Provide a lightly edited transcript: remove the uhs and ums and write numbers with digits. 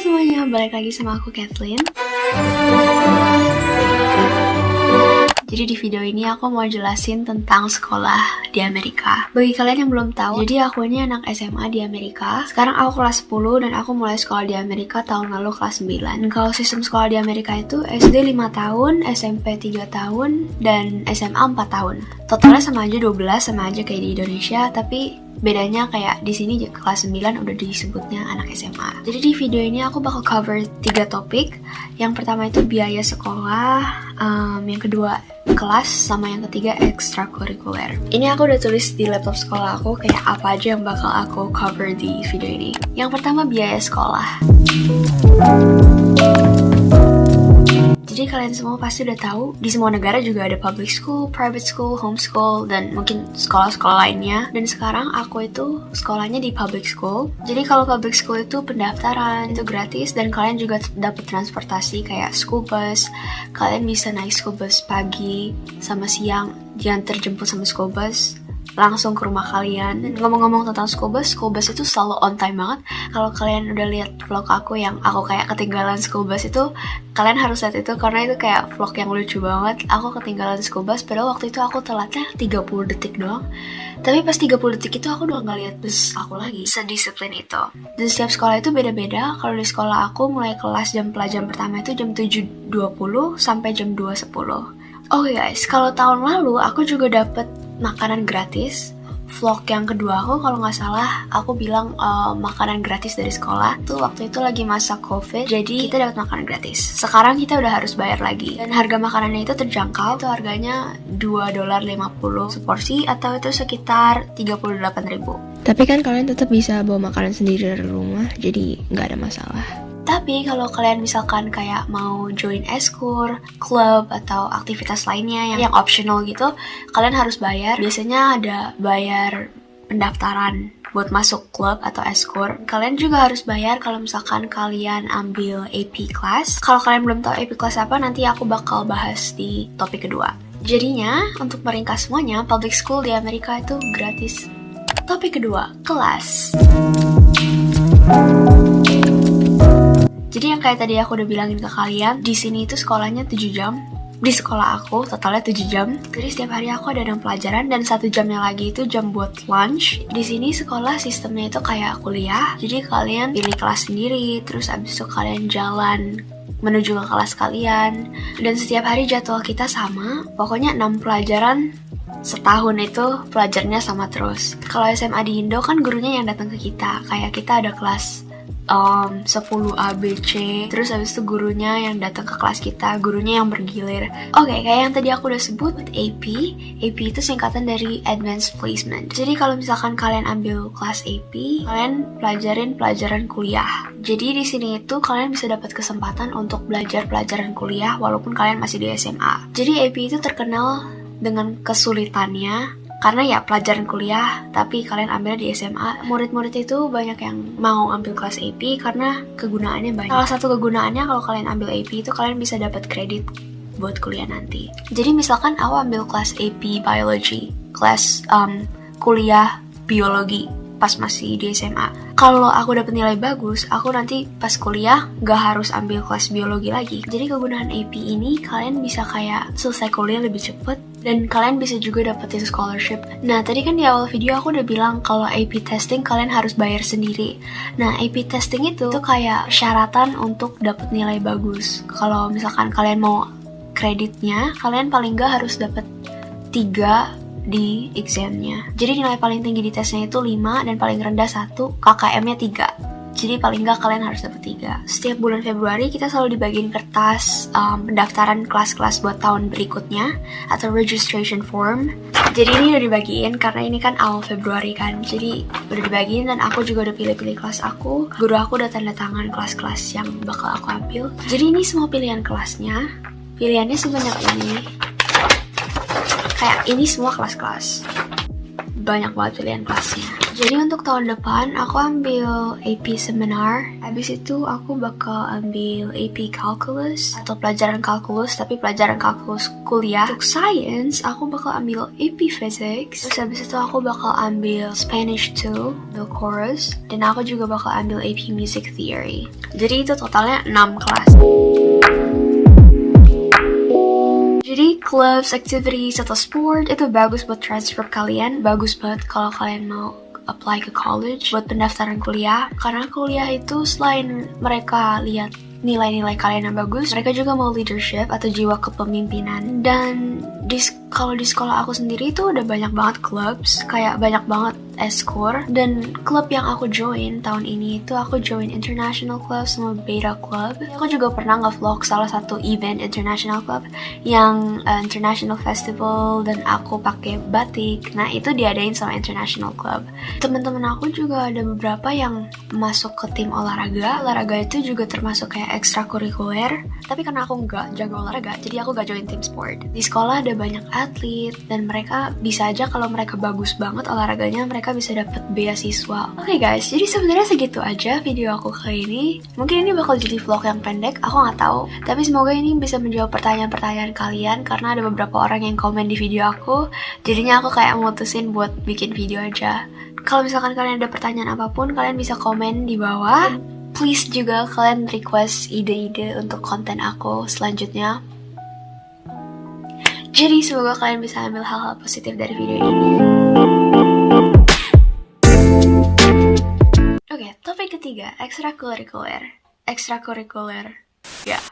semuanya, balik lagi sama aku Kathleen. Jadi di video ini aku mau jelasin tentang sekolah di Amerika. Bagi kalian yang belum tahu, jadi aku ini anak SMA di Amerika. Sekarang aku kelas 10 dan aku mulai sekolah di Amerika tahun lalu kelas 9. Kalau sistem sekolah di Amerika itu SD 5 tahun, SMP 3 tahun, dan SMA 4 tahun. Totalnya sama aja 12, sama aja kayak di Indonesia, tapi bedanya kayak di sini kelas 9 udah disebutnya anak SMA. Jadi di video ini aku bakal cover 3 topik. Yang pertama itu biaya sekolah, yang kedua kelas, sama yang ketiga ekstrakurikuler. Ini aku udah tulis di laptop sekolah aku kayak apa aja yang bakal aku cover di video ini. Yang pertama biaya sekolah. Jadi kalian semua pasti udah tahu, di semua negara juga ada public school, private school, homeschool, dan mungkin sekolah-sekolah lainnya. Dan sekarang aku itu sekolahnya di public school. Jadi kalau public school itu pendaftaran, itu gratis, dan kalian juga dapat transportasi kayak school bus. Kalian bisa naik school bus pagi sama siang, diantar jemput sama school bus langsung ke rumah kalian. Dan ngomong-ngomong tentang school bus itu selalu on time banget. Kalau kalian udah lihat vlog aku yang aku kayak ketinggalan school bus itu, kalian harus lihat itu karena itu kayak vlog yang lucu banget. Aku ketinggalan school bus, padahal waktu itu aku telatnya 30 detik doang. Tapi pas 30 detik itu aku udah gak lihat bus aku lagi. Sedisiplin itu. Dan setiap sekolah itu beda-beda. Kalau di sekolah aku mulai kelas pelajaran pertama itu jam 7.20 sampai jam 2.10. Oke guys, kalau tahun lalu aku juga dapet makanan gratis. Vlog yang kedua aku kalau nggak salah aku bilang makanan gratis dari sekolah tuh waktu itu lagi masa COVID, jadi kita dapat makanan gratis. Sekarang kita udah harus bayar lagi, dan harga makanannya itu terjangkau. Itu harganya $2.50 seporsi, atau itu sekitar 38.000. Tapi kan kalian tetap bisa bawa makanan sendiri dari rumah, jadi nggak ada masalah. Tapi kalau kalian misalkan kayak mau join eskur, klub, atau aktivitas lainnya yang optional gitu, kalian harus bayar. Biasanya ada bayar pendaftaran buat masuk klub atau eskur. Kalian juga harus bayar kalau misalkan kalian ambil AP class. Kalau kalian belum tahu AP class apa, nanti aku bakal bahas di topik kedua. Jadinya, untuk meringkas semuanya, public school di Amerika itu gratis. Topik kedua, kelas. Jadi yang kayak tadi aku udah bilangin ke kalian, di sini itu sekolahnya 7 jam. Di sekolah aku totalnya 7 jam. Jadi setiap hari aku ada 6 pelajaran, dan 1 jamnya lagi itu jam buat lunch. Di sini sekolah sistemnya itu kayak kuliah. Jadi kalian pilih kelas sendiri, terus abis itu kalian jalan menuju ke kelas kalian. Dan setiap hari jadwal kita sama. Pokoknya 6 pelajaran setahun itu pelajarnya sama terus. Kalau SMA di Indo kan gurunya yang datang ke kita. Kayak kita ada kelas 10 ABC, terus habis itu gurunya yang datang ke kelas kita, gurunya yang bergilir. Oke, kayak yang tadi aku udah sebut, AP itu singkatan dari Advanced Placement. Jadi kalau misalkan kalian ambil kelas AP, kalian pelajarin pelajaran kuliah. Jadi di sini itu kalian bisa dapat kesempatan untuk belajar pelajaran kuliah walaupun kalian masih di SMA. Jadi AP itu terkenal dengan kesulitannya karena ya pelajaran kuliah, tapi kalian ambil di SMA. Murid-murid itu banyak yang mau ambil kelas AP karena kegunaannya banyak. Salah satu kegunaannya kalau kalian ambil AP itu kalian bisa dapat kredit buat kuliah nanti. Jadi misalkan aku ambil kelas AP Biology, kelas kuliah biologi pas masih di SMA. Kalau aku dapat nilai bagus, aku nanti pas kuliah gak harus ambil kelas biologi lagi. Jadi kegunaan AP ini kalian bisa kayak selesai kuliah lebih cepet, dan kalian bisa juga dapetin scholarship. Nah tadi kan di awal video aku udah bilang kalau AP testing kalian harus bayar sendiri. Nah AP testing itu kayak syaratan untuk dapet nilai bagus. Kalau misalkan kalian mau kreditnya, kalian paling gak harus dapet 3 di examnya. Jadi nilai paling tinggi di tesnya itu 5 dan paling rendah 1, KKM-nya 3. Jadi paling nggak kalian harus dapat 3. Setiap bulan Februari kita selalu dibagiin kertas pendaftaran kelas-kelas buat tahun berikutnya atau registration form. Jadi ini udah dibagiin karena ini kan awal Februari kan. Jadi udah dibagiin, dan aku juga udah pilih-pilih kelas aku. Guru aku udah tanda tangan kelas-kelas yang bakal aku ambil. Jadi ini semua pilihan kelasnya. Pilihannya sebanyak ini. Kayak ini semua kelas-kelas. Banyak banget pilihan kelasnya. Jadi untuk tahun depan aku ambil AP Seminar. Habis itu aku bakal ambil AP Calculus atau pelajaran kalkulus, tapi pelajaran kalkulus kuliah. Untuk Science aku bakal ambil AP Physics. Terus habis itu aku bakal ambil Spanish 2, ambil chorus, dan aku juga bakal ambil AP Music Theory. Jadi itu totalnya 6 kelas. Jadi clubs, activities, atau sport itu bagus buat transfer kalian. Bagus banget kalau kalian mau apply ke college buat pendaftaran kuliah. Karena kuliah itu selain mereka lihat nilai-nilai kalian yang bagus, mereka juga mau leadership atau jiwa kepemimpinan. Dan kalau di sekolah aku sendiri itu udah banyak banget clubs, kayak banyak banget eskor. Dan klub yang aku join tahun ini itu aku join International Club sama Beta Club. Aku juga pernah nge-vlog salah satu event International Club yang International Festival, dan aku pakai batik. Nah itu diadain sama International Club. Teman-teman aku juga ada beberapa yang masuk ke tim olahraga. Olahraga itu juga termasuk kayak ekstrakurikuler. Tapi karena aku nggak jago olahraga, jadi aku nggak join tim sport. Di sekolah ada banyak atlet, dan mereka bisa aja kalau mereka bagus banget olahraganya, mereka bisa dapat beasiswa. Oke guys, jadi sebenarnya segitu aja video aku kali ini. Mungkin ini bakal jadi vlog yang pendek, aku nggak tahu. Tapi semoga ini bisa menjawab pertanyaan-pertanyaan kalian, karena ada beberapa orang yang komen di video aku. Jadinya aku kayak mutusin buat bikin video aja. Kalau misalkan kalian ada pertanyaan apapun, kalian bisa komen di bawah. Please juga kalian request ide-ide untuk konten aku selanjutnya. Jadi semoga kalian bisa ambil hal-hal positif dari video ini. Oke, topik ketiga, ekstrakurikuler. Ya.